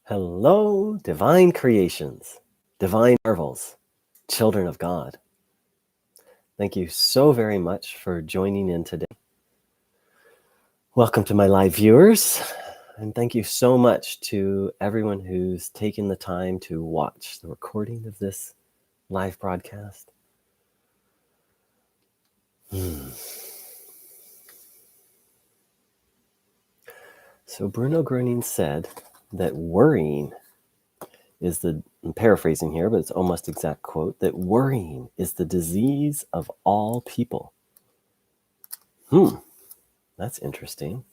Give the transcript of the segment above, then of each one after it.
Hello, divine creations, divine marvels, children of God. Thank you so very much for joining in today. Welcome to my live viewers, and thank you so much to everyone who's taken the time to watch the recording of this live broadcast. So Bruno Groening said that worrying is I'm paraphrasing here, but it's almost exact quote, that worrying is the disease of all people. That's interesting.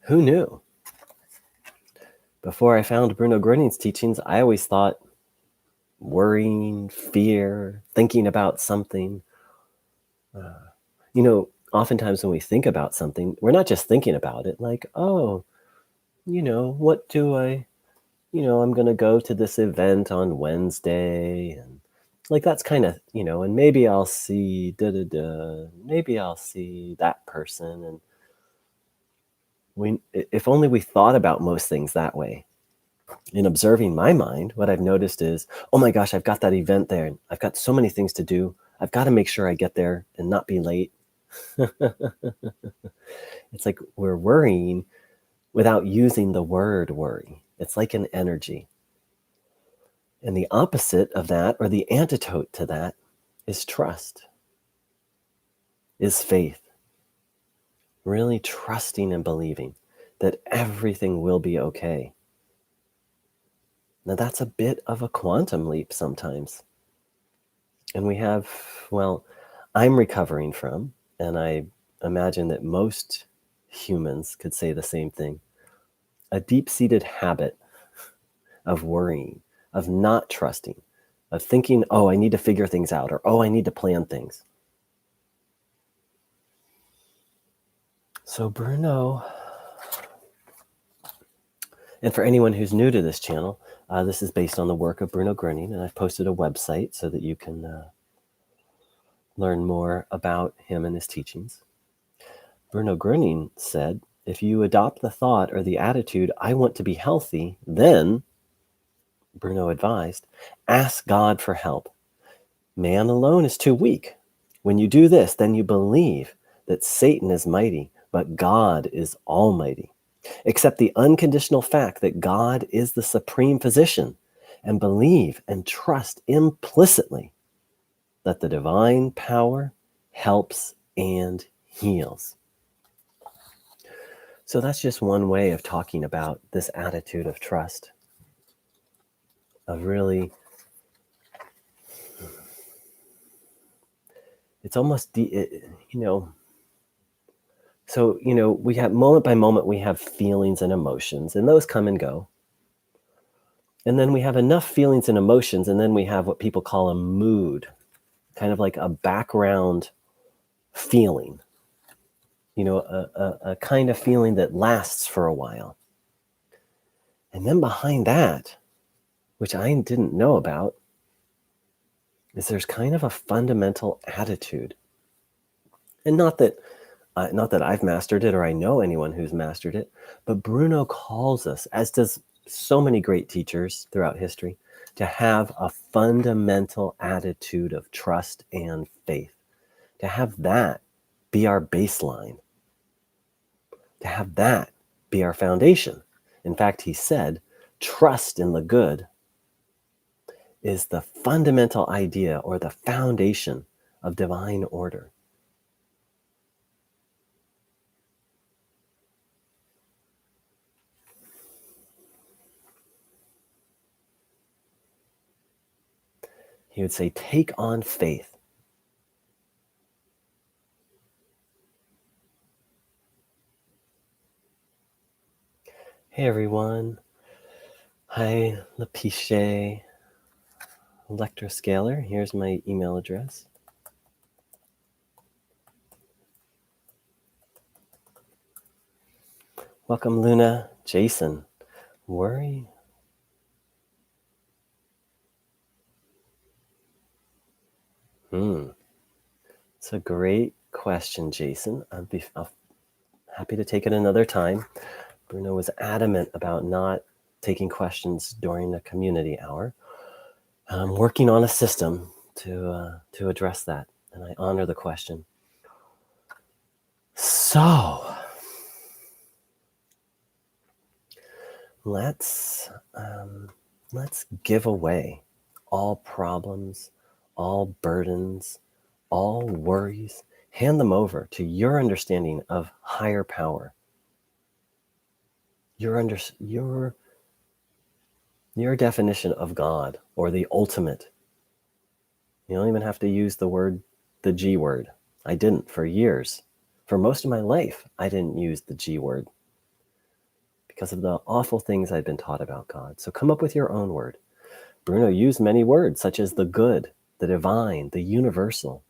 Who knew? Before I found Bruno Groening's teachings, I always thought worrying, fear, thinking about something. Oftentimes when we think about something, we're not just thinking about it like, oh, what do I'm going to go to this event on Wednesday. And like, that's kind of, and maybe I'll see maybe I'll see that person. And if only we thought about most things that way. In observing my mind, what I've noticed is, oh my gosh, I've got that event there. And I've got so many things to do. I've got to make sure I get there and not be late. It's like we're worrying without using the word worry. It's like an energy. And the opposite of that, or the antidote to that, is trust, is faith. Really trusting and believing that everything will be okay. Now, that's a bit of a quantum leap sometimes. And I'm recovering from, and I imagine that most humans could say the same thing, a deep-seated habit of worrying, of not trusting, of thinking, oh, I need to figure things out, or oh, I need to plan things. So Bruno, and for anyone who's new to this channel, this is based on the work of Bruno Groening, and I've posted a website so that you can learn more about him and his teachings. Bruno Groening said, if you adopt the thought or the attitude, I want to be healthy, then, Bruno advised, ask God for help. Man alone is too weak. When you do this, then you believe that Satan is mighty, but God is almighty. Accept the unconditional fact that God is the supreme physician, and believe and trust implicitly that the divine power helps and heals. So that's just one way of talking about this attitude of trust, of really, it's almost, so, we have moment by moment, we have feelings and emotions, and those come and go. And then we have enough feelings and emotions, and then we have what people call a mood, kind of like a background feeling, a kind of feeling that lasts for a while. And then behind that, which I didn't know about, is there's kind of a fundamental attitude. And not that I've mastered it or I know anyone who's mastered it, but Bruno calls us, as does so many great teachers throughout history, to have a fundamental attitude of trust and faith, to have that be our baseline, to have that be our foundation. In fact, he said, trust in the good is the fundamental idea or the foundation of divine order. He would say, take on faith. Hey, everyone. Hi, Lapiche, Electroscaler. Here's my email address. Welcome, Luna, Jason. Worry? It's a great question, Jason. I'll happy to take it another time. Bruno was adamant about not taking questions during the community hour. I'm working on a system to address that, and I honor the question. So let's give away all problems, all burdens, all worries. Hand them over to your understanding of higher power. Your definition of God or the ultimate. You don't even have to use the G word. I didn't for years. For most of my life, I didn't use the G word because of the awful things I'd been taught about God. So come up with your own word. Bruno used many words such as the good, the divine, the universal.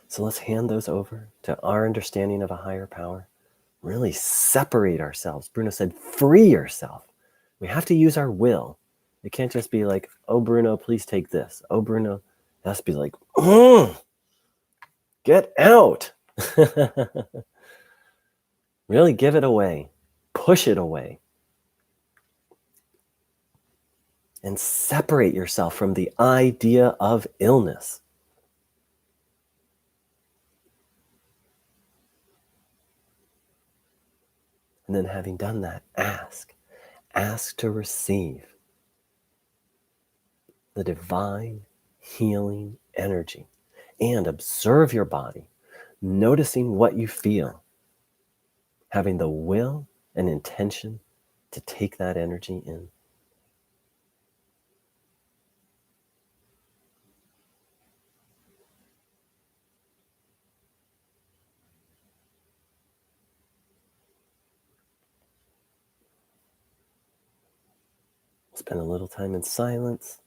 So let's hand those over to our understanding of a higher power. Really separate ourselves. Bruno said, free yourself. We have to use our will. It can't just be like, oh, Bruno, please take this. Oh, Bruno. It has to be like, get out. Really give it away. Push it away. And separate yourself from the idea of illness. And then having done that, ask to receive the divine healing energy and observe your body, noticing what you feel, having the will and intention to take that energy in. Spend a little time in silence.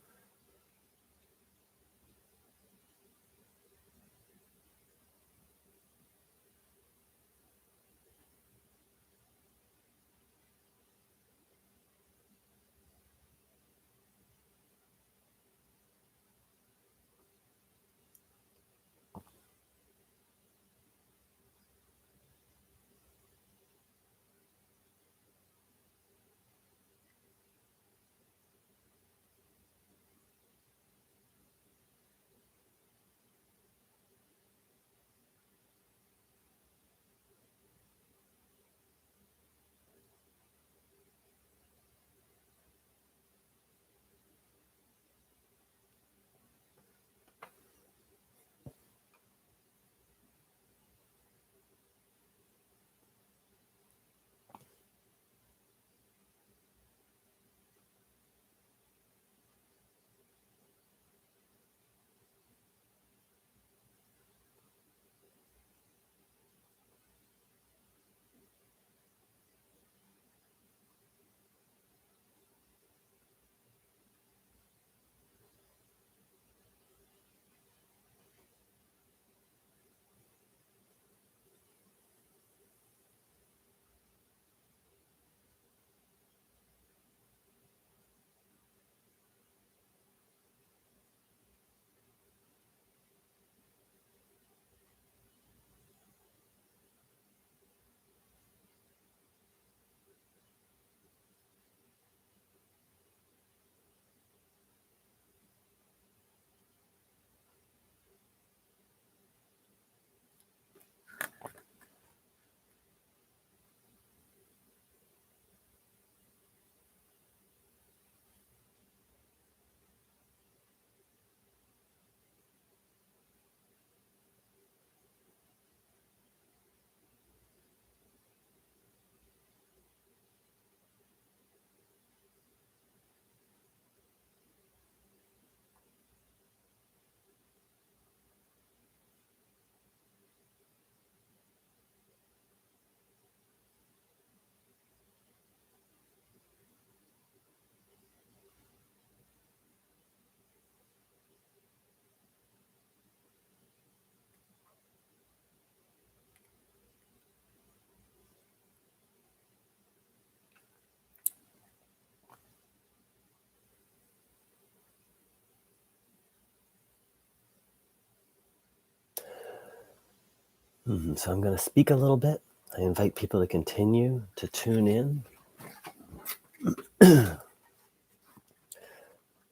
So I'm going to speak a little bit. I invite people to continue to tune in.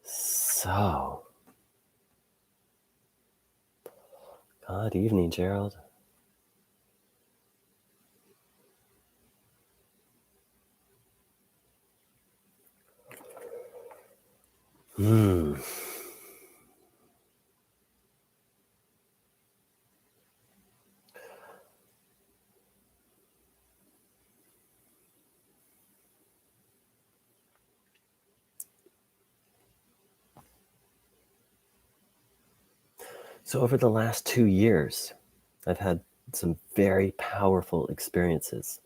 So, good evening, Gerald. So over the last 2 years, I've had some very powerful experiences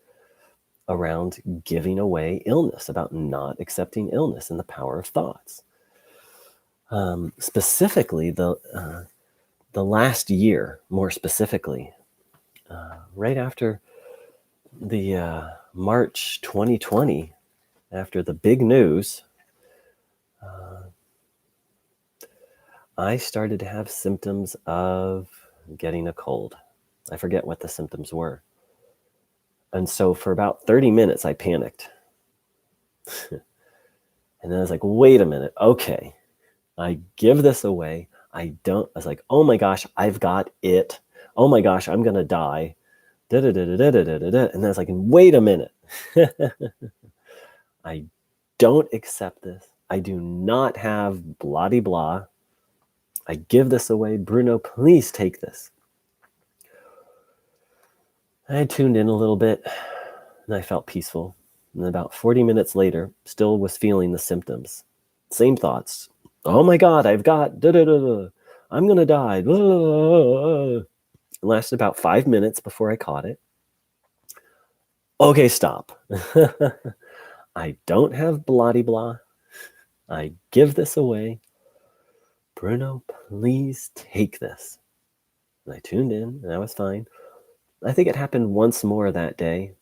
around giving away illness, about not accepting illness and the power of thoughts. Specifically, the last year, more specifically, right after the March 2020, after the big news, I started to have symptoms of getting a cold. I forget what the symptoms were. And so for about 30 minutes, I panicked. And then I was like, wait a minute. Okay, I give this away. I was like, oh my gosh, I've got it. Oh my gosh, I'm going to die. And then I was like, wait a minute. I don't accept this. I do not have blah de blah. I give this away. Bruno, please take this. I tuned in a little bit and I felt peaceful. And about 40 minutes later, still was feeling the symptoms. Same thoughts. Oh my God, I've got I'm going to die. It lasted about 5 minutes before I caught it. Okay, stop. I don't have blah de blah. I give this away. Bruno, please take this. And I tuned in and I was fine. I think it happened once more that day.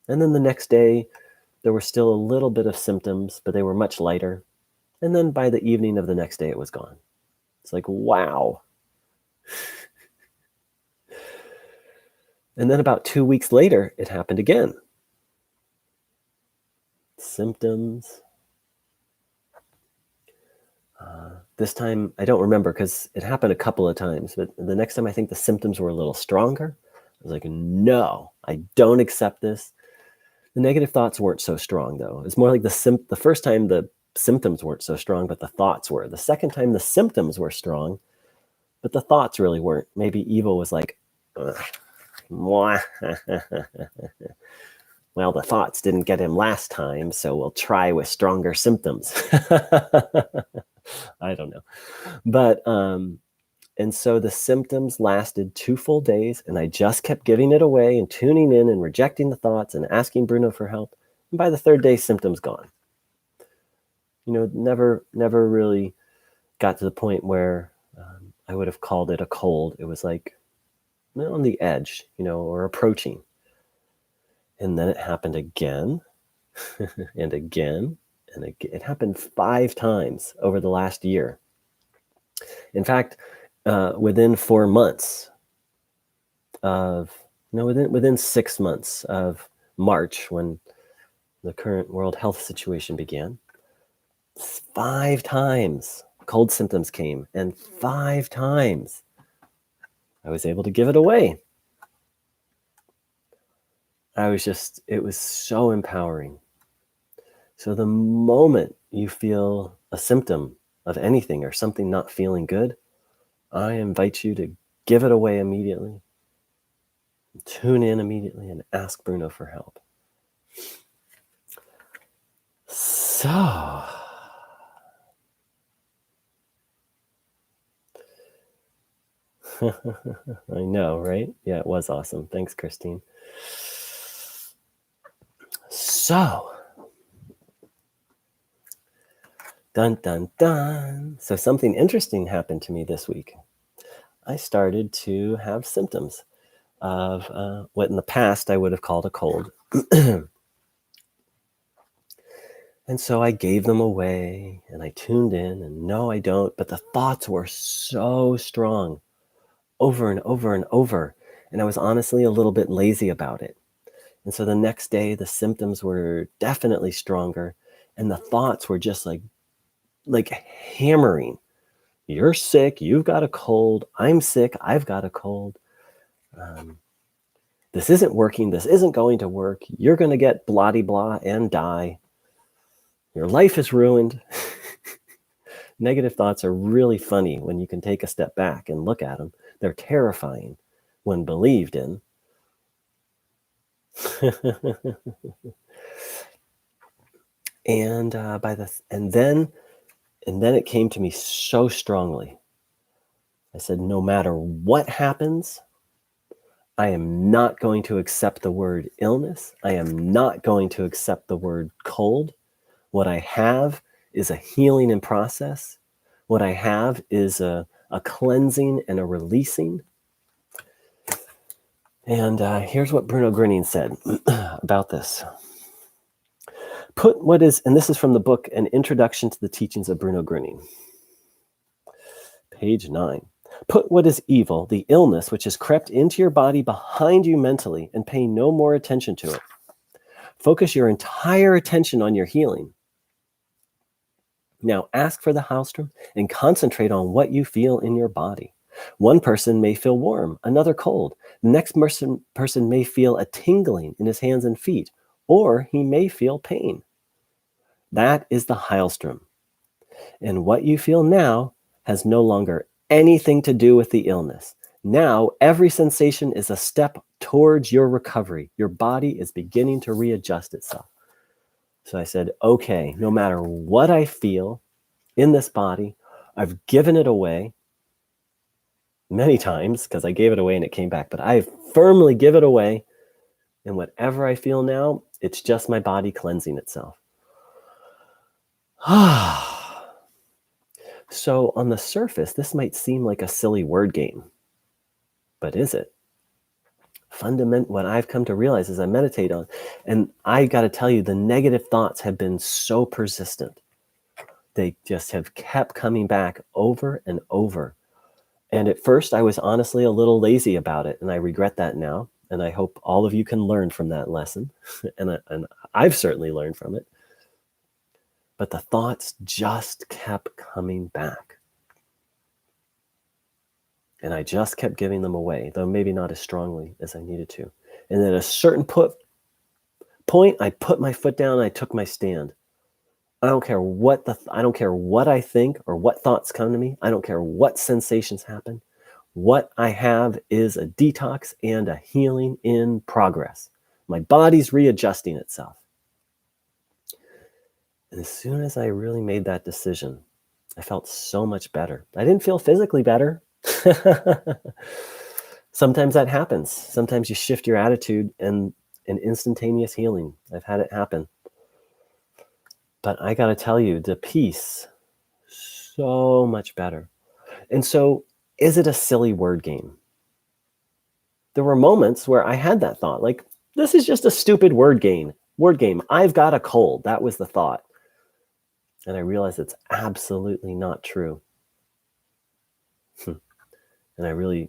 And then the next day, there were still a little bit of symptoms, but they were much lighter. And then by the evening of the next day, it was gone. It's like, wow. And then about 2 weeks later, it happened again. Symptoms. This time, I don't remember because it happened a couple of times. But the next time, I think the symptoms were a little stronger. I was like, no, I don't accept this. The negative thoughts weren't so strong, though. It's more like the first time the symptoms weren't so strong, but the thoughts were. The second time the symptoms were strong, but the thoughts really weren't. Maybe evil was like, well, the thoughts didn't get him last time, so we'll try with stronger symptoms. I don't know. But, and so the symptoms lasted 2 full days, and I just kept giving it away and tuning in and rejecting the thoughts and asking Bruno for help. And by the 3rd day, symptoms gone. Never really got to the point where I would have called it a cold. It was like on the edge, or approaching. And then it happened again and again and again. It happened 5 times over the last year. In fact, within 4 months within 6 months of March, when the current world health situation began, 5 times cold symptoms came, and 5 times I was able to give it away. It was so empowering. So the moment you feel a symptom of anything or something not feeling good, I invite you to give it away immediately. Tune in immediately and ask Bruno for help. So, I know, right? Yeah, it was awesome. Thanks, Christine. So, dun, dun, dun. So something interesting happened to me this week. I started to have symptoms of what in the past I would have called a cold. And so I gave them away and I tuned in, and no, I don't. But the thoughts were so strong over and over and over. And I was honestly a little bit lazy about it. And so the next day, the symptoms were definitely stronger. And the thoughts were just like hammering. You're sick. You've got a cold. I'm sick. I've got a cold. This isn't working. This isn't going to work. You're going to get blah-de-blah and die. Your life is ruined. Negative thoughts are really funny when you can take a step back and look at them. They're terrifying when believed in. And then it came to me so strongly. I said, no matter what happens, I am not going to accept the word illness. I am not going to accept the word cold. What I have is a healing in process. What I have is a cleansing and a releasing. And here's what Bruno Groening said about this. And this is from the book, An Introduction to the Teachings of Bruno Groening. Page 9. Put what is evil, the illness which has crept into your body behind you mentally, and pay no more attention to it. Focus your entire attention on your healing. Now ask for the Hailstrom and concentrate on what you feel in your body. One person may feel warm, another cold. The next person may feel a tingling in his hands and feet, or he may feel pain. That is the Hailstrom. And what you feel now has no longer anything to do with the illness. Now, every sensation is a step towards your recovery. Your body is beginning to readjust itself. So I said, okay, no matter what I feel in this body, I've given it away many times because I gave it away and it came back, but I firmly give it away. And whatever I feel now, it's just my body cleansing itself. So on the surface, this might seem like a silly word game, but is it? What I've come to realize as I meditate on, and I got to tell you, the negative thoughts have been so persistent. They just have kept coming back over and over. And at first, I was honestly a little lazy about it, and I regret that now. And I hope all of you can learn from that lesson. and I've certainly learned from it. But the thoughts just kept coming back. And I just kept giving them away, though maybe not as strongly as I needed to. And at a certain point, I put my foot down and I took my stand. I don't care what I think or what thoughts come to me. I don't care what sensations happen. What I have is a detox and a healing in progress. My body's readjusting itself. And as soon as I really made that decision, I felt so much better. I didn't feel physically better. Sometimes that happens. Sometimes you shift your attitude and an instantaneous healing. I've had it happen. But I got to tell you, the peace, so much better. And so, is it a silly word game? There were moments where I had that thought, like, this is just a stupid word game. I've got a cold. That was the thought. And I realized it's absolutely not true. And I really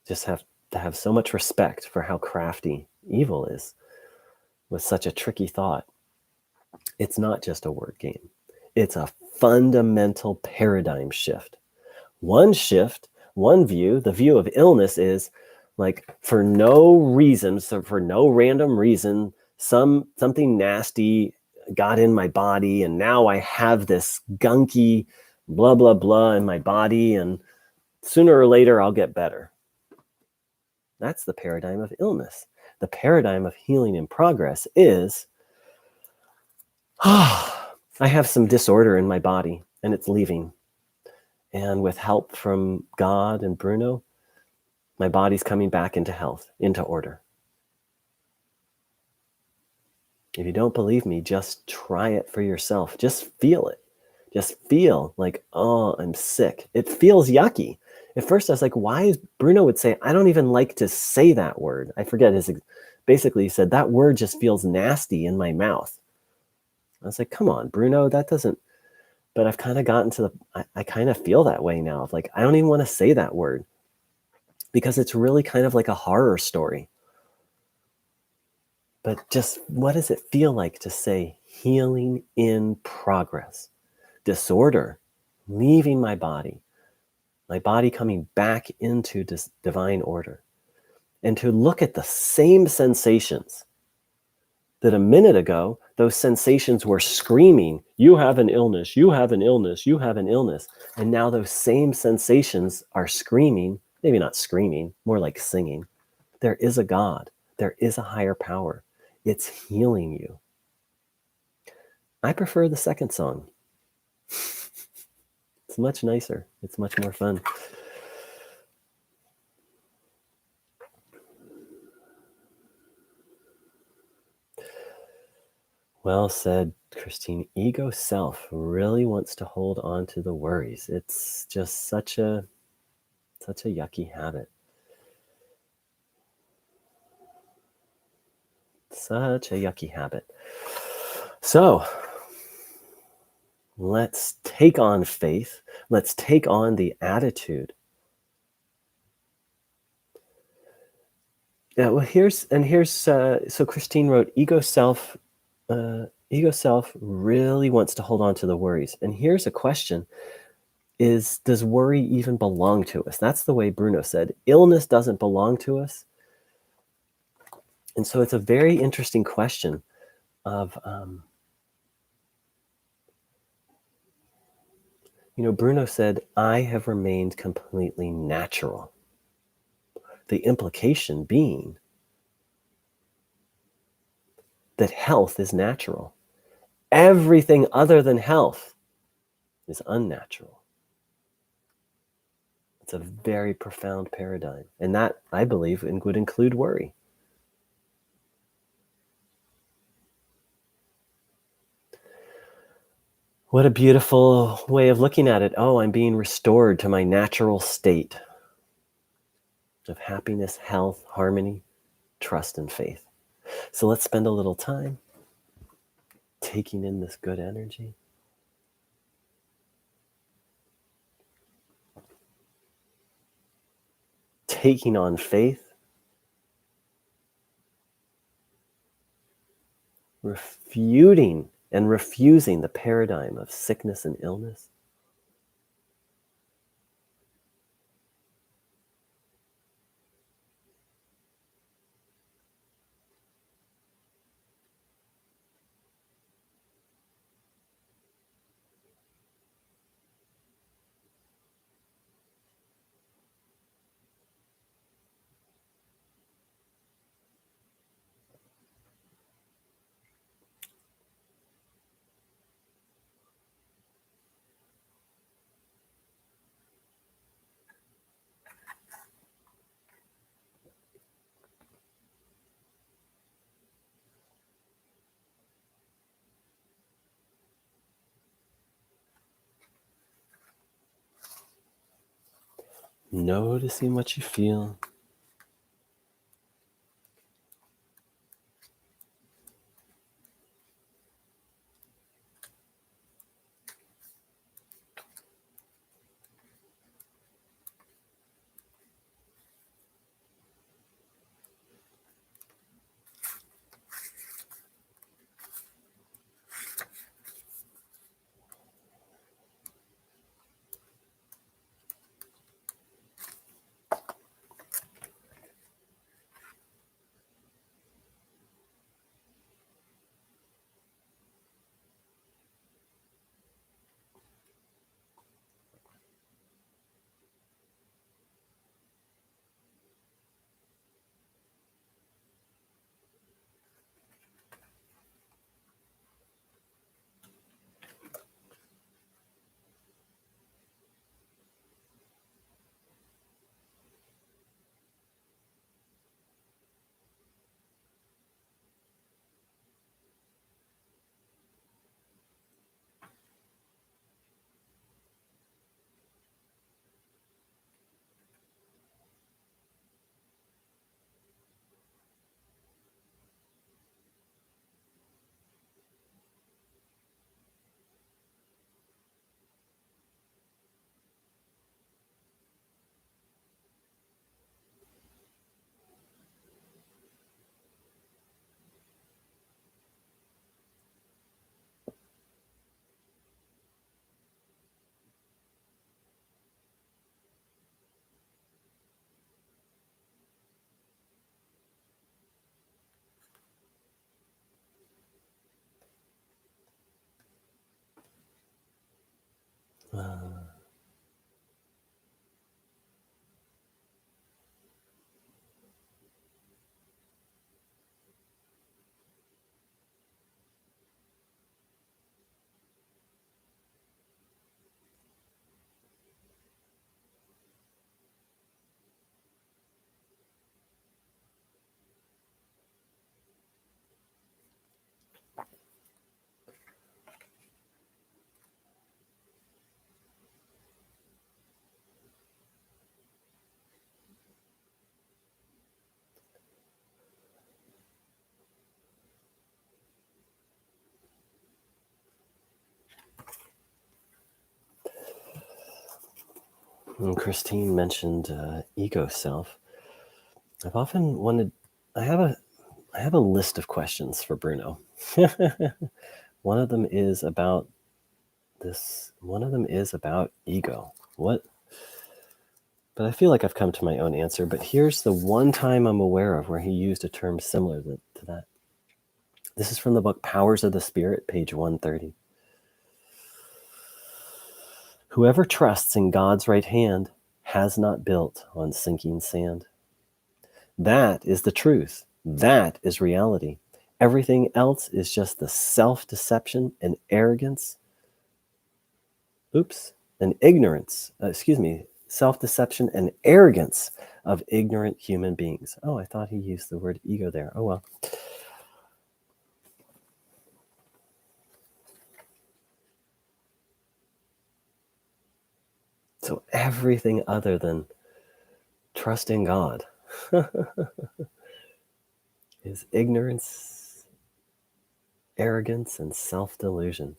just have to have so much respect for how crafty evil is with such a tricky thought. It's not just a word game. It's a fundamental paradigm shift. One shift, one view, the view of illness is like for no reason, so for no random reason, something nasty got in my body and now I have this gunky blah, blah, blah in my body and sooner or later I'll get better. That's the paradigm of illness. The paradigm of healing in progress is, I have some disorder in my body and it's leaving. And with help from God and Bruno, my body's coming back into health, into order. If you don't believe me, just try it for yourself. Just feel it. Just feel like, oh, I'm sick. It feels yucky. At first I was like, why is Bruno would say, I don't even like to say that word. I forget basically he said, that word just feels nasty in my mouth. I was like, come on, Bruno, that doesn't, but I've kind of gotten to I kind of feel that way now. Of like, I don't even want to say that word. because it's really kind of like a horror story. But just what does it feel like to say healing in progress? Disorder leaving my body coming back into divine order. And to look at the same sensations that a minute ago, those sensations were screaming, you have an illness, you have an illness, you have an illness. And now those same sensations are screaming, maybe not screaming, more like singing. There is a God. There is a higher power. It's healing you. I prefer the second song. It's much nicer. It's much more fun. Well said, Christine. Ego self really wants to hold on to the worries. It's just such a yucky habit. Such a yucky habit. So let's take on faith. Let's take on the attitude. Yeah, well, so Christine wrote, ego self really wants to hold on to the worries. And here's a question: does worry even belong to us? That's the way Bruno said. Illness doesn't belong to us. And so it's a very interesting question of, Bruno said, I have remained completely natural. The implication being that health is natural. Everything other than health is unnatural. It's a very profound paradigm. And that, I believe, would include worry. What a beautiful way of looking at it. Oh, I'm being restored to my natural state of happiness, health, harmony, trust, and faith. So let's spend a little time taking in this good energy. Taking on faith. Refuting and refusing the paradigm of sickness and illness. Noticing what you feel. And Christine mentioned ego self. I've often wanted. I have a list of questions for Bruno. One of them is about this. One of them is about ego. What? But I feel like I've come to my own answer. But here's the one time I'm aware of where he used a term similar to that. This is from the book Powers of the Spirit, page 130. Whoever trusts in God's right hand has not built on sinking sand. That is the truth. That is reality. Everything else is just the self-deception and arrogance. And ignorance. Self-deception and arrogance of ignorant human beings. Oh, I thought he used the word ego there. Oh, well. So everything other than trusting God is ignorance, arrogance, and self-delusion.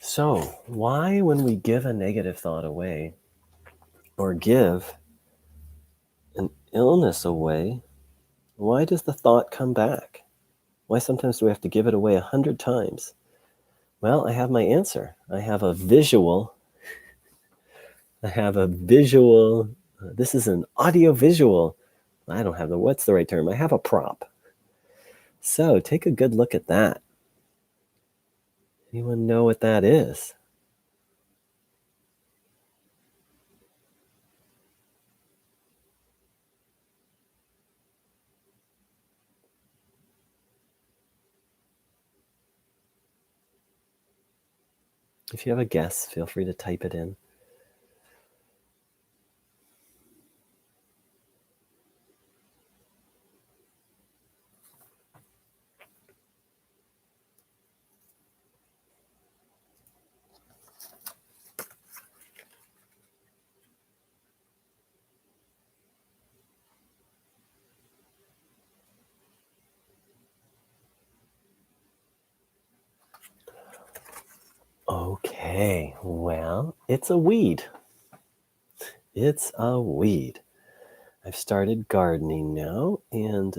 So, why, when we give a negative thought away or give an illness away, why does the thought come back? Why sometimes do we have to give it away 100 times? Well, I have my answer. I have a visual. This is an audio visual. I don't have what's the right term? I have a prop. So take a good look at that. Anyone know what that is? If you have a guess, feel free to type it in. Okay, well, it's a weed. It's a weed. I've started gardening now, and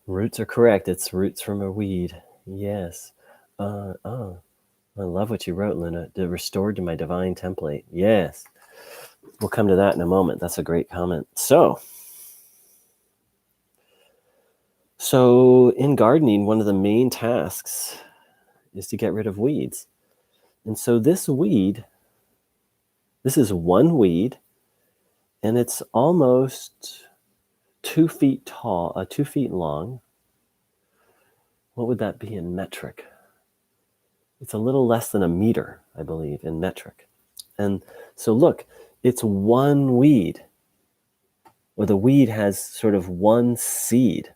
roots are correct. It's roots from a weed. Yes. I love what you wrote, Luna. Restored to my divine template. Yes. We'll come to that in a moment. That's a great comment. So in gardening, one of the main tasks is to get rid of weeds. And so this is one weed, and it's almost 2 feet tall, 2 feet long. What would that be in metric? It's a little less than a meter, I believe, in metric. And so look, it's one weed, or the weed has sort of one seed.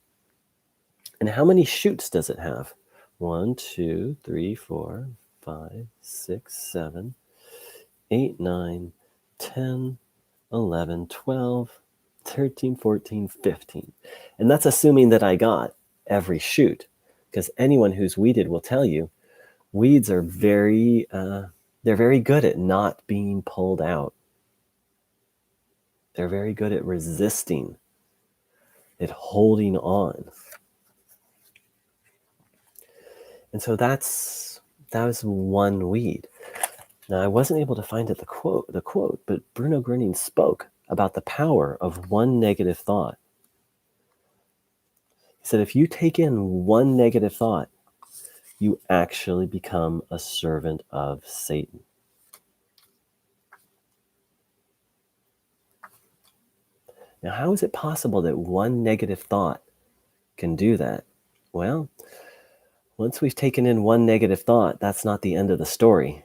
And how many shoots does it have? 1, 2, 3, 4, 5, 6, 7, 8, 9, 10, 11, 12, 13, 14, 15. And that's assuming that I got every shoot, because anyone who's weeded will tell you Weeds are they're very good at not being pulled out. They're very good at resisting, at holding on. And so that was one weed. Now, I wasn't able to find the quote, but Bruno Groening spoke about the power of one negative thought. He said, if you take in one negative thought, you actually become a servant of Satan. Now, how is it possible that one negative thought can do that? Well, once we've taken in one negative thought, that's not the end of the story.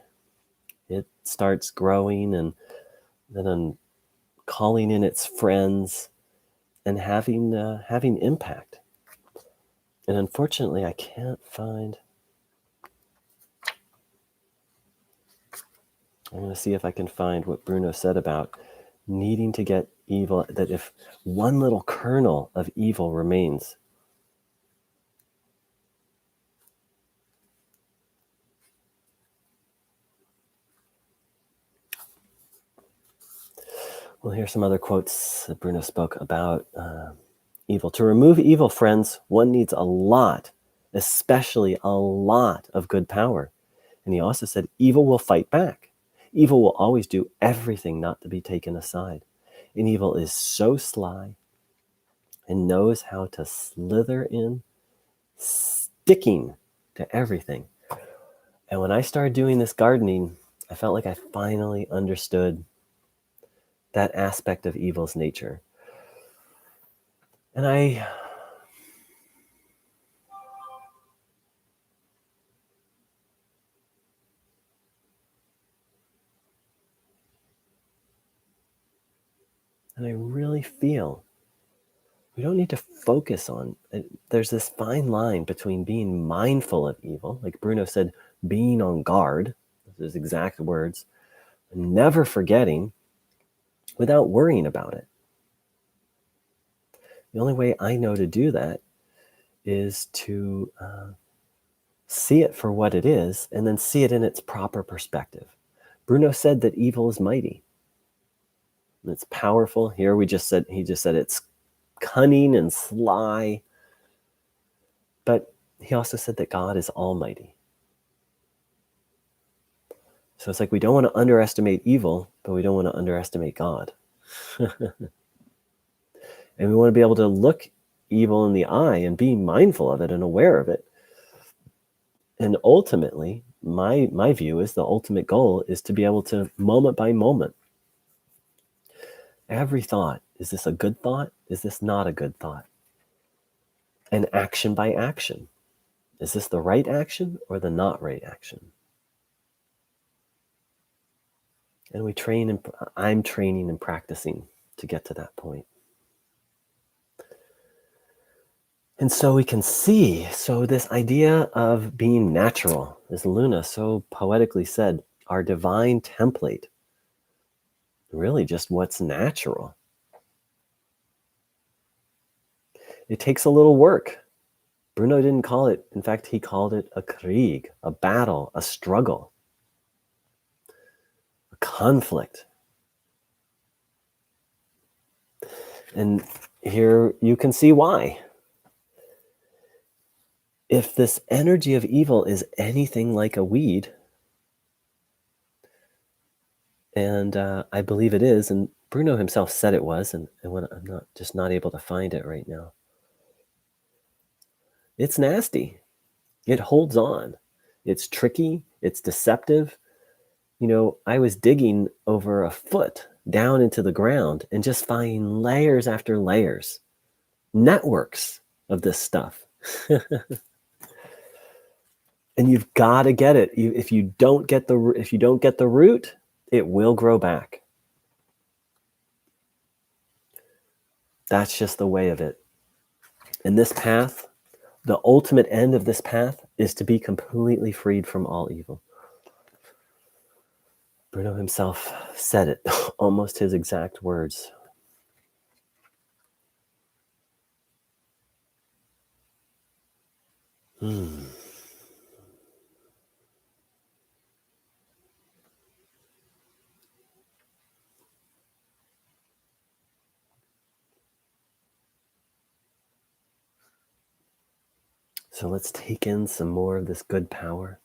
It starts growing and then calling in its friends and having impact. And unfortunately, I can't find. I'm going to see if I can find what Bruno said about needing to get evil, that if one little kernel of evil remains. Well, here's some other quotes that Bruno spoke about evil. To remove evil, friends, one needs a lot, especially a lot of good power. And he also said, evil will fight back. Evil will always do everything not to be taken aside. And evil is so sly and knows how to slither in, sticking to everything. And when I started doing this gardening, I felt like I finally understood that aspect of evil's nature. And I really feel we don't need to focus on it. There's this fine line between being mindful of evil, like Bruno said, being on guard, his exact words, and never forgetting without worrying about it. The only way I know to do that is to see it for what it is and then see it in its proper perspective. Bruno said that evil is mighty. It's powerful. Here he just said it's cunning and sly. But he also said that God is almighty. So it's like we don't want to underestimate evil, but we don't want to underestimate God. And we want to be able to look evil in the eye and be mindful of it and aware of it. And ultimately, my view is the ultimate goal is to be able to, moment by moment, every thought, is this a good thought? Is this not a good thought? And action by action, is this the right action or the not right action? And I'm training and practicing to get to that point. And so we can see, so this idea of being natural, as Luna so poetically said, our divine template, really just what's natural. It takes a little work. Bruno didn't call it, in fact, he called it a Krieg, a battle, a struggle, a conflict. And here you can see why. If this energy of evil is anything like a weed, and I believe it is, and Bruno himself said it was, and I'm not able to find it right now. It's nasty. It holds on. It's tricky. It's deceptive. You know, I was digging over a foot down into the ground and just finding layers after layers, networks of this stuff. And you've got to get it. If you don't get the root, it will grow back. That's just the way of it. And this path, the ultimate end of this path, is to be completely freed from all evil. Bruno himself said it, almost his exact words. So let's take in some more of this good power,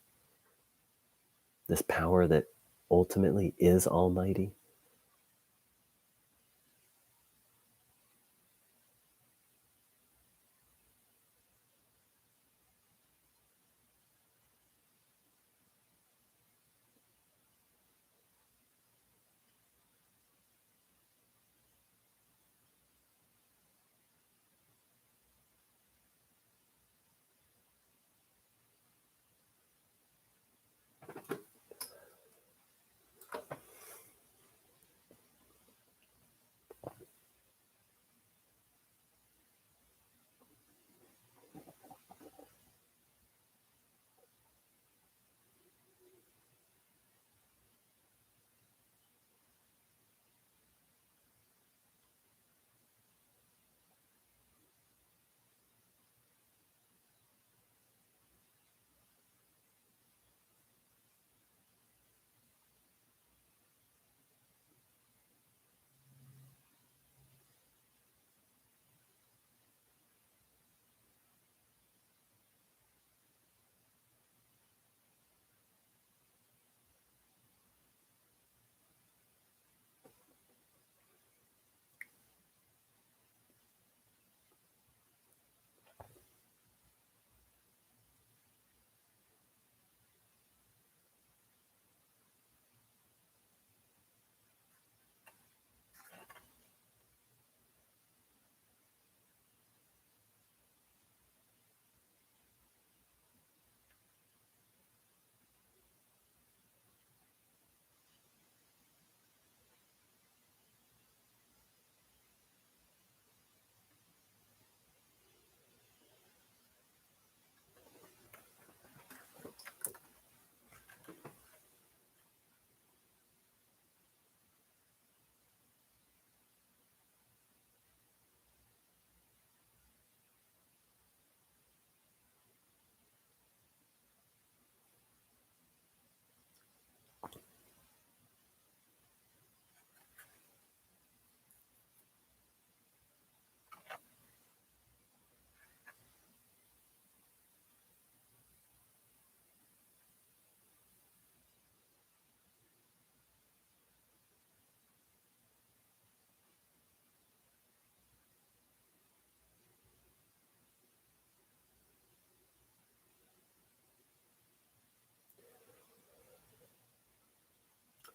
this power that ultimately is almighty.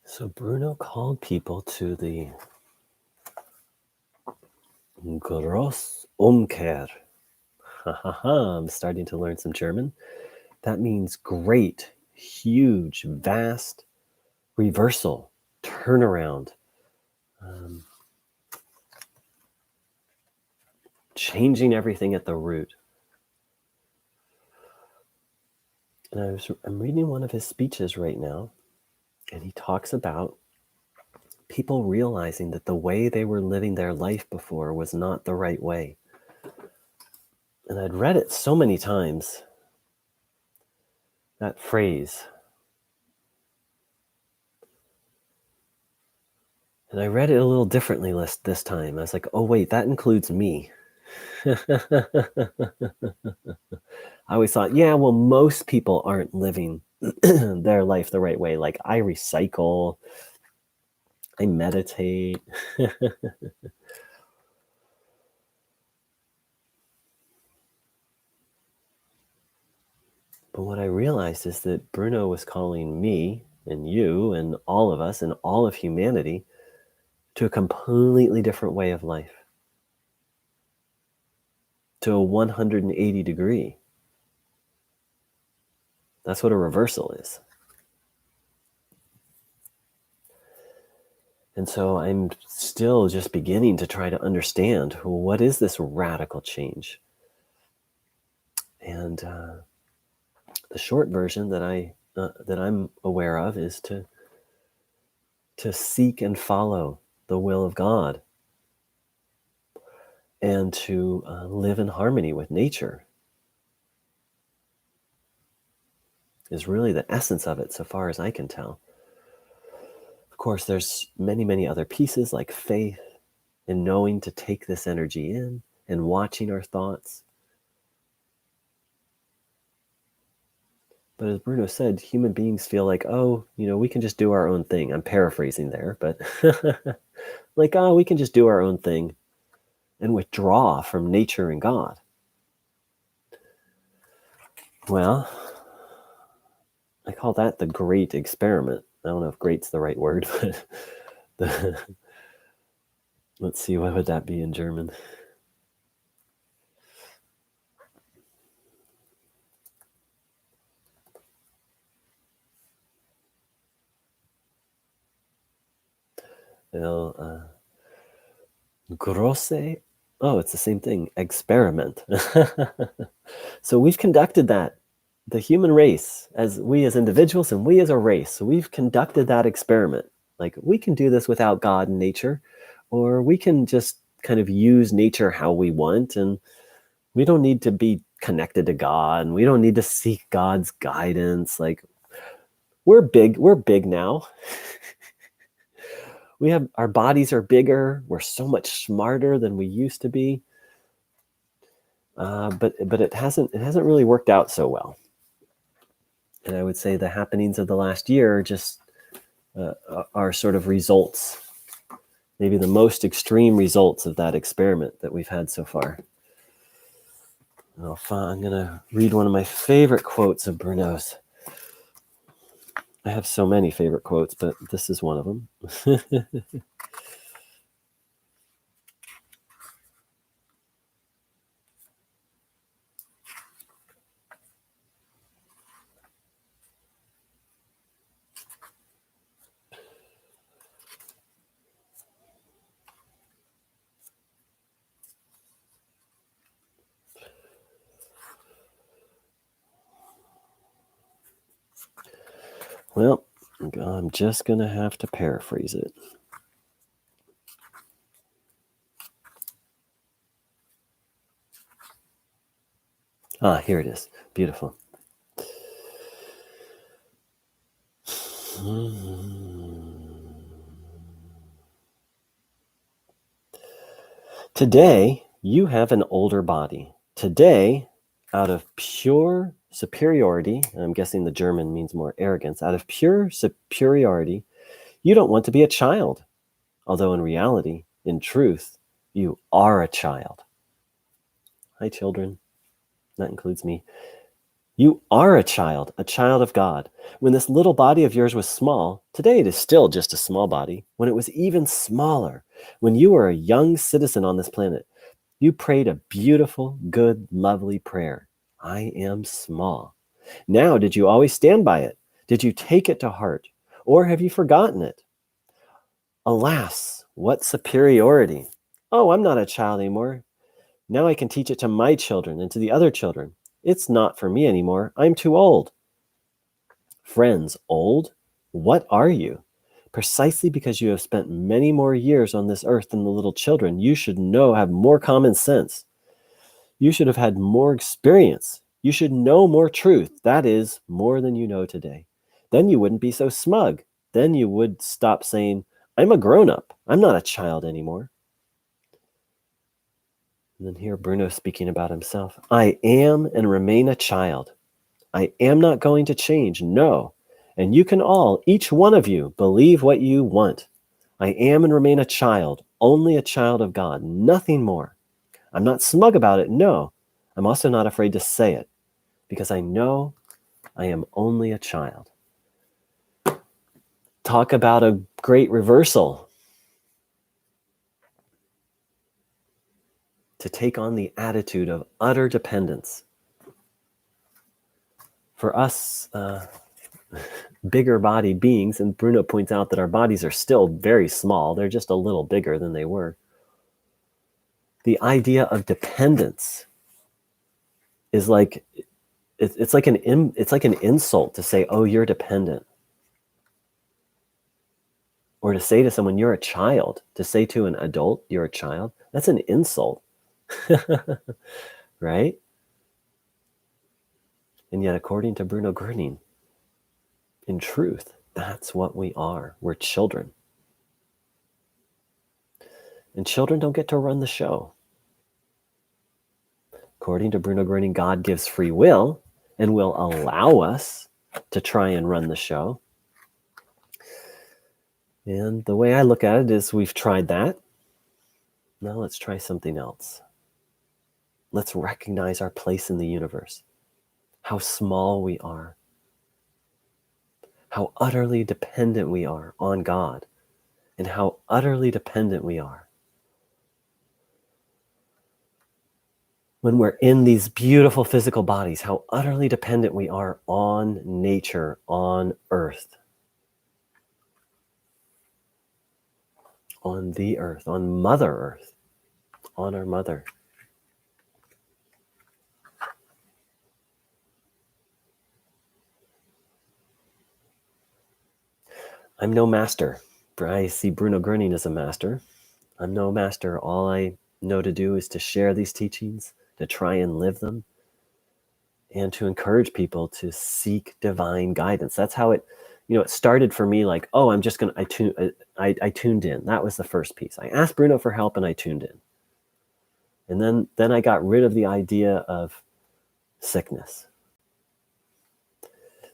So Bruno called people to the Gross Umkehr. I'm starting to learn some German. That means great, huge, vast reversal, turnaround, changing everything at the root. And I'm reading one of his speeches right now, and he talks about people realizing that the way they were living their life before was not the right way. And I'd read it so many times, that phrase. And I read it a little differently this time. I was like, oh, wait, that includes me. I always thought, yeah, well, most people aren't living their life the right way. Like, I recycle, I meditate. But what I realized is that Bruno was calling me and you and all of us and all of humanity to a completely different way of life, to a 180 degree. That's what a reversal is. And so I'm still just beginning to try to understand, well, what is this radical change? And the short version that I'm aware of is to seek and follow the will of God, and to live in harmony with nature is really the essence of it, so far as I can tell. Of course, there's many, many other pieces like faith and knowing to take this energy in and watching our thoughts. But as Bruno said, human beings feel like, oh, we can just do our own thing. I'm paraphrasing there, but like, oh, we can just do our own thing and withdraw from nature and God. Well, I call that the great experiment. I don't know if great's the right word, but let's see, what would that be in German? Grosse. Oh, it's the same thing. Experiment. So we've conducted that. The human race, as we as individuals and we as a race, so we've conducted that experiment. Like, we can do this without God and nature, or we can just kind of use nature how we want, and we don't need to be connected to God, and we don't need to seek God's guidance. Like, we're big now. Our bodies are bigger. We're so much smarter than we used to be. But it hasn't really worked out so well. And I would say the happenings of the last year just are sort of results, maybe the most extreme results of that experiment that we've had so far. I'm going to read one of my favorite quotes of Bruno's. I have so many favorite quotes, but this is one of them. Well, I'm just going to have to paraphrase it. Here it is. Beautiful. Today, you have an older body. Today, out of pure superiority, and I'm guessing the German means more arrogance, out of pure superiority, you don't want to be a child. Although in reality, in truth, you are a child. Hi, children. That includes me. You are a child of God. When this little body of yours was small, today it is still just a small body. When it was even smaller, when you were a young citizen on this planet, you prayed a beautiful, good, lovely prayer. I am small. Now, did you always stand by it? Did you take it to heart? Or have you forgotten it? Alas, what superiority! Oh, I'm not a child anymore. Now I can teach it to my children and to the other children. It's not for me anymore. I'm too old. Friends, old? What are you? Precisely because you have spent many more years on this earth than the little children, you should have more common sense. You should have had more experience. You should know more truth. That is, more than you know today. Then you wouldn't be so smug. Then you would stop saying, I'm a grown-up. I'm not a child anymore. And then here Bruno speaking about himself. I am and remain a child. I am not going to change, no. And you can all, each one of you, believe what you want. I am and remain a child, only a child of God, nothing more. I'm not smug about it, no. I'm also not afraid to say it, because I know I am only a child. Talk about a great reversal. To take on the attitude of utter dependence. For us, bigger body beings, and Bruno points out that our bodies are still very small, they're just a little bigger than they were. The idea of dependence is like, it's like an insult to say, oh, you're dependent. Or to say to someone, you're a child. To say to an adult, you're a child, that's an insult. Right? And yet, according to Bruno Groening, in truth, that's what we are. We're children. And children don't get to run the show. According to Bruno Groening, God gives free will, and will allow us to try and run the show. And the way I look at it is we've tried that. Now let's try something else. Let's recognize our place in the universe, how small we are, how utterly dependent we are on God, and how utterly dependent we are when we're in these beautiful physical bodies, how utterly dependent we are on nature, on earth, on the earth, on Mother Earth, on our mother. I'm no master. I see Bruno Groening as a master. I'm no master. All I know to do is to share these teachings, to try and live them, and to encourage people to seek divine guidance. That's how it started for me. Like, oh, I'm just gonna. I tuned in. That was the first piece. I asked Bruno for help, and I tuned in. And then I got rid of the idea of sickness.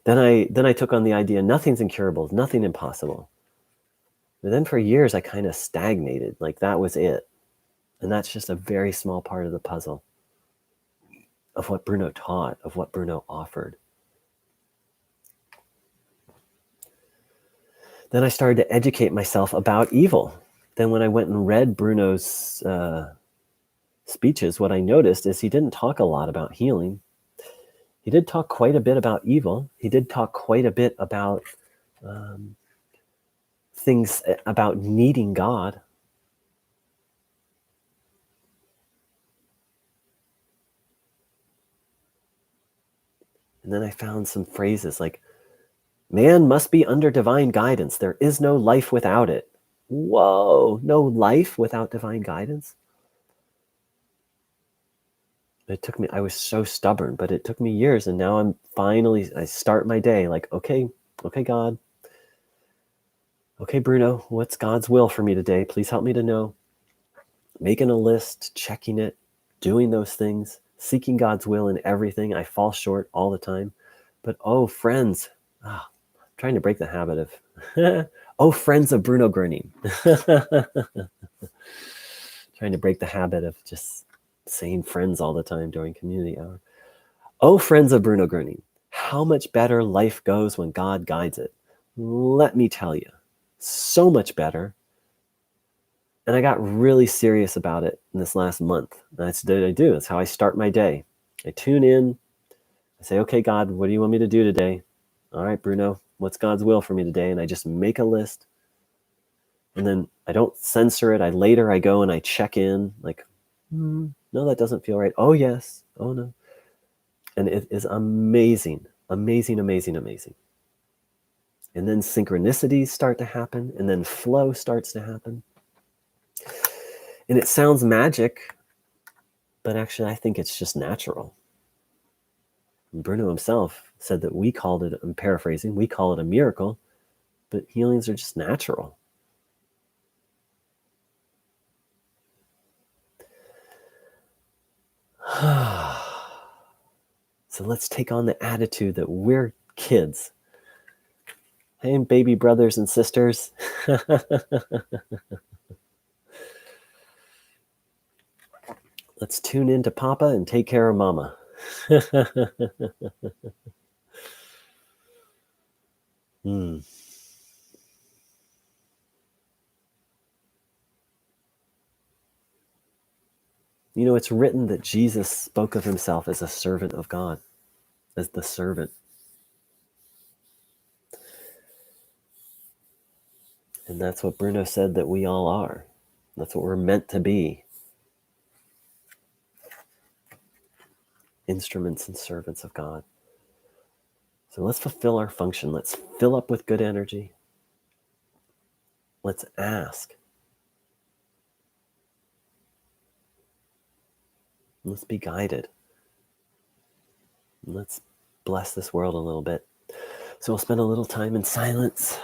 Then I took on the idea nothing's incurable, nothing impossible. But then for years I kind of stagnated, like that was it. And that's just a very small part of the puzzle of what Bruno taught, of what Bruno offered. Then I started to educate myself about evil. Then when I went and read Bruno's speeches, what I noticed is he didn't talk a lot about healing. He did talk quite a bit about evil. He did talk quite a bit about things about needing God. And then I found some phrases like, man must be under divine guidance. There is no life without it. Whoa, no life without divine guidance? It took me, I was so stubborn, but it took me years. And now I start my day like, okay, God. Okay, Bruno, what's God's will for me today? Please help me to know. Making a list, checking it, doing those things, seeking God's will in everything. I fall short all the time. But oh, friends, trying to break the habit of, oh, friends of Bruno Groening. Trying to break the habit of just saying friends all the time during community hour. Oh, friends of Bruno Groening, how much better life goes when God guides it. Let me tell you, so much better. And I got really serious about it in this last month. That's what I do. That's how I start my day. I tune in. I say, okay, God, what do you want me to do today? All right, Bruno, what's God's will for me today? And I just make a list. And then I don't censor it. Later I go and I check in like, no, that doesn't feel right. Oh, yes. Oh, no. And it is amazing, amazing, amazing, amazing. And then synchronicities start to happen. And then flow starts to happen. And it sounds magic, but actually I think it's just natural. And Bruno himself said that we called it, I'm paraphrasing, we call it a miracle, but healings are just natural. So let's take on the attitude that we're kids. Hey, baby brothers and sisters. Let's tune into Papa and take care of Mama. You know, it's written that Jesus spoke of himself as a servant of God, as the servant. And that's what Bruno said that we all are. That's what we're meant to be. Instruments and servants of God. So let's fulfill our function. Let's fill up with good energy. Let's ask. Let's be guided. Let's bless this world a little bit. So we'll spend a little time in silence.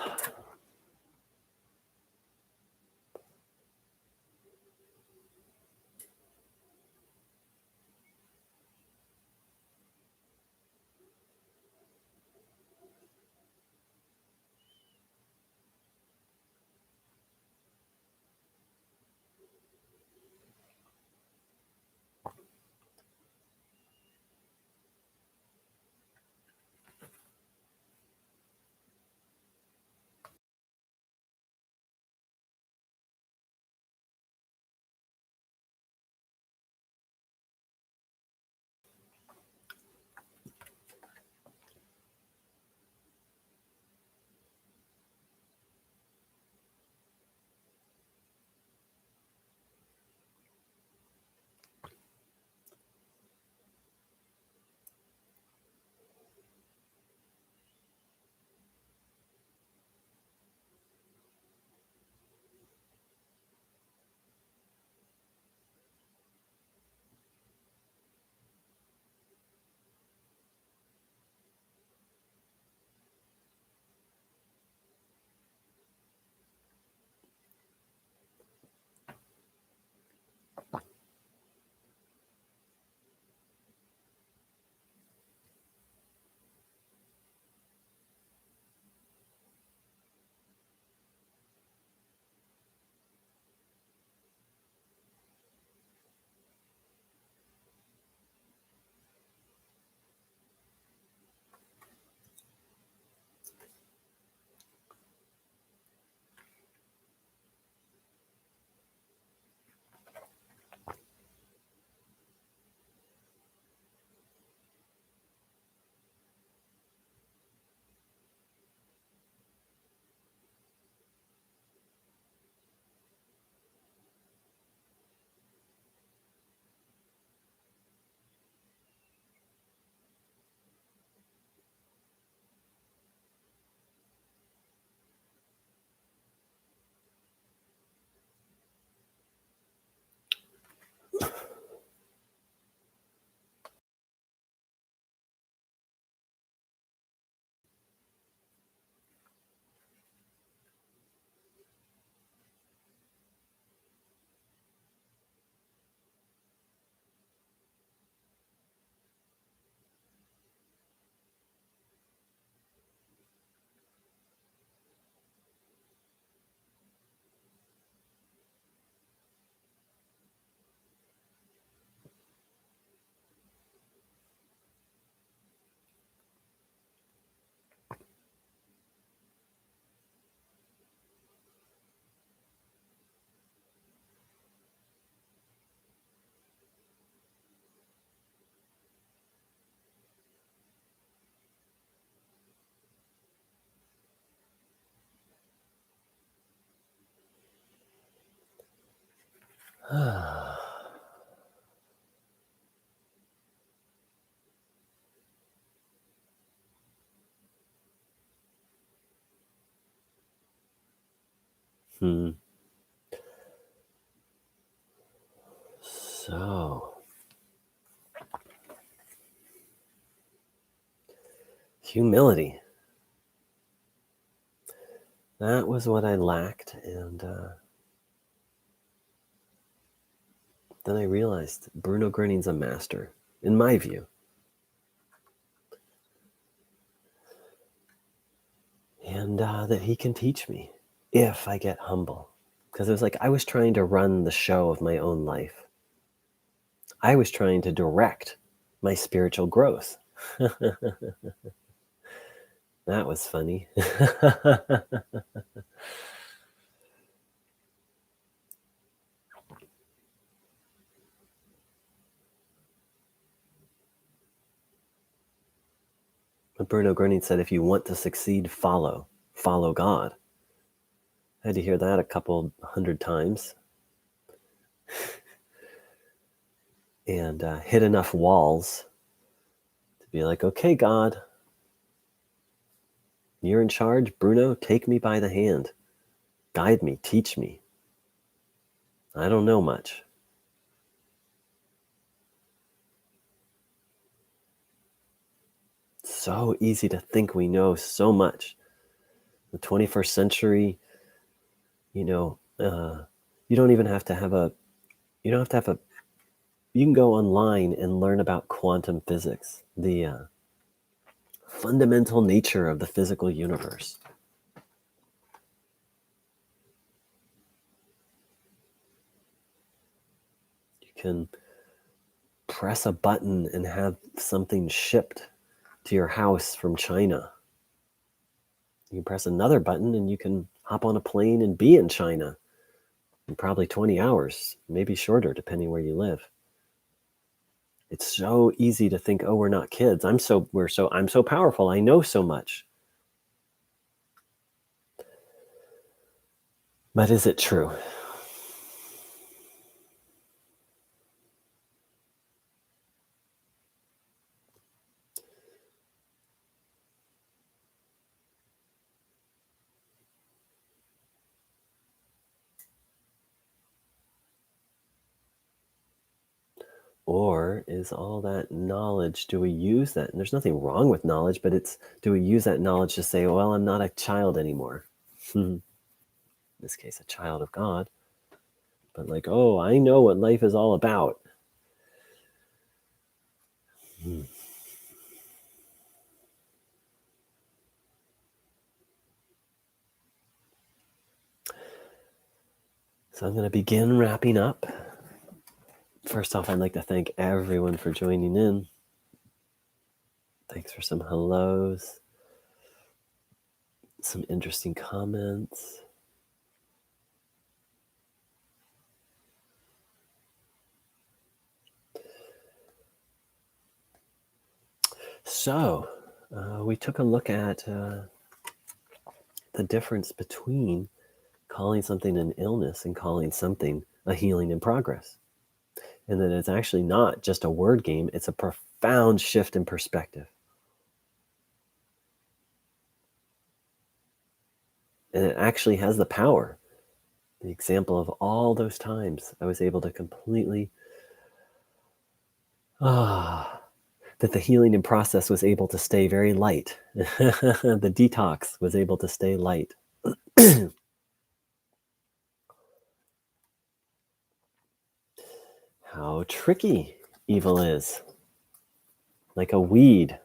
Hmm. So, humility. That was what I lacked. And then I realized Bruno Groening's a master, in my view. And that he can teach me if I get humble. Because it was like I was trying to run the show of my own life. I was trying to direct my spiritual growth. That was funny. But Bruno Groening said, if you want to succeed, follow God. I had to hear that a couple hundred times and hit enough walls to be like, okay, God, you're in charge. Bruno, take me by the hand. Guide me, teach me. I don't know much. So easy to think we know so much. The 21st century, you don't even have to have you don't have to have a, you can go online and learn about quantum physics, the fundamental nature of the physical universe. You can press a button and have something shipped to your house from China. You can press another button and you can hop on a plane and be in China in probably 20 hours, maybe shorter, depending where you live. It's so easy to think, oh, we're not kids. I'm so powerful. I know so much. But is it true? Or is all that knowledge, do we use that? And there's nothing wrong with knowledge, but do we use that knowledge to say, well, I'm not a child anymore? In this case, a child of God. But like, oh, I know what life is all about. So I'm going to begin wrapping up. First off, I'd like to thank everyone for joining in. Thanks for some hellos, some interesting comments. So we took a look at the difference between calling something an illness and calling something a healing in progress. And that it's actually not just a word game, it's a profound shift in perspective. And it actually has the power. The example of all those times I was able to completely, that the healing in process was able to stay very light. The detox was able to stay light. How tricky evil is. Like a weed.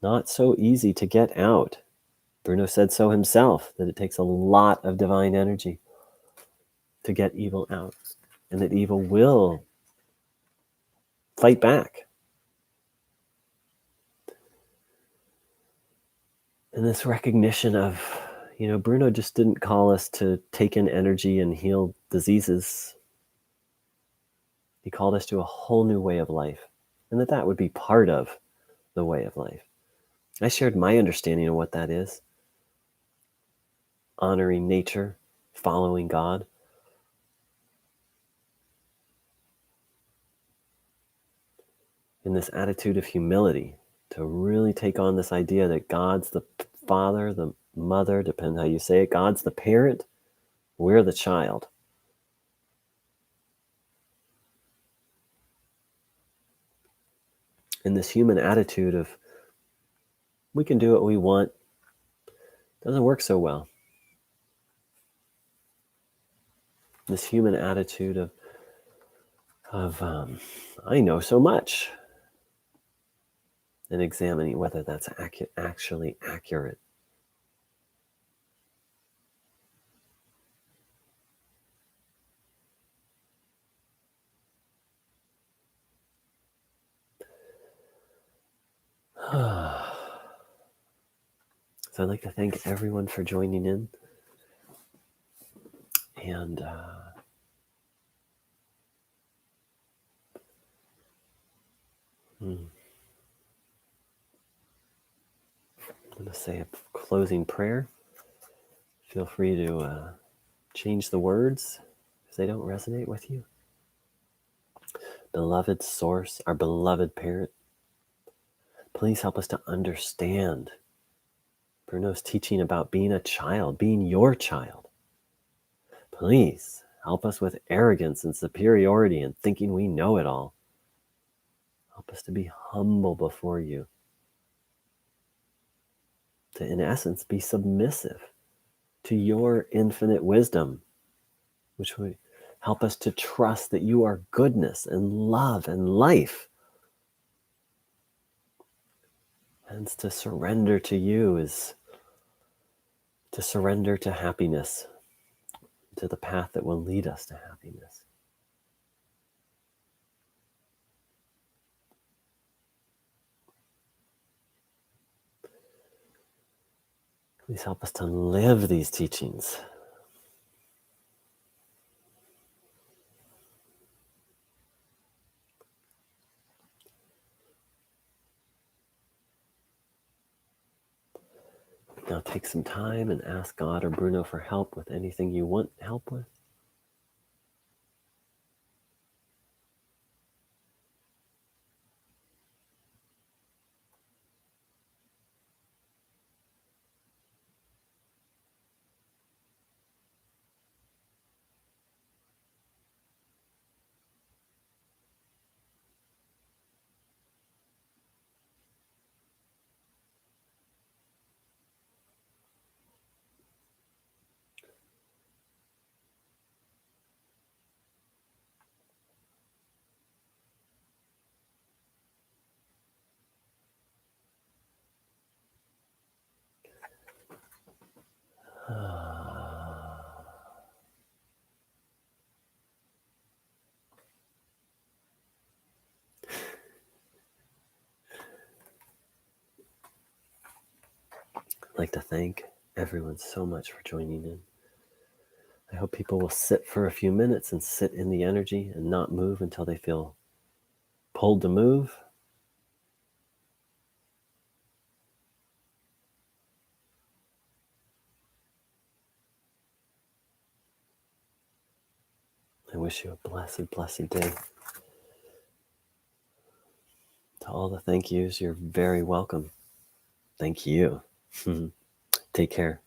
Not so easy to get out. Bruno said so himself, that it takes a lot of divine energy to get evil out. And that evil will fight back. And this recognition of, Bruno just didn't call us to take in energy and heal diseases. He called us to a whole new way of life, and that would be part of the way of life. I shared my understanding of what that is. Honoring nature, following God. in this attitude of humility, to really take on this idea that God's the father, the mother, depends how you say it. God's the parent, we're the child. In this human attitude of we can do what we want doesn't work so well. This human attitude of I know so much, and examining whether that's actually accurate. So I'd like to thank everyone for joining in. And I'm going to say a closing prayer. Feel free to change the words if they don't resonate with you. Beloved source, our beloved parent, please help us to understand Bruno's teaching about being a child, being your child. Please help us with arrogance and superiority and thinking we know it all. Help us to be humble before you. To, in essence, be submissive to your infinite wisdom, which would help us to trust that you are goodness and love and life. And to surrender to you is to surrender to happiness, to the path that will lead us to happiness. Please help us to live these teachings. Now take some time and ask God or Bruno for help with anything you want help with. I'd like to thank everyone so much for joining in. I hope people will sit for a few minutes and sit in the energy and not move until they feel pulled to move. I wish you a blessed, blessed day. To all the thank yous, you're very welcome. Thank you. Take care.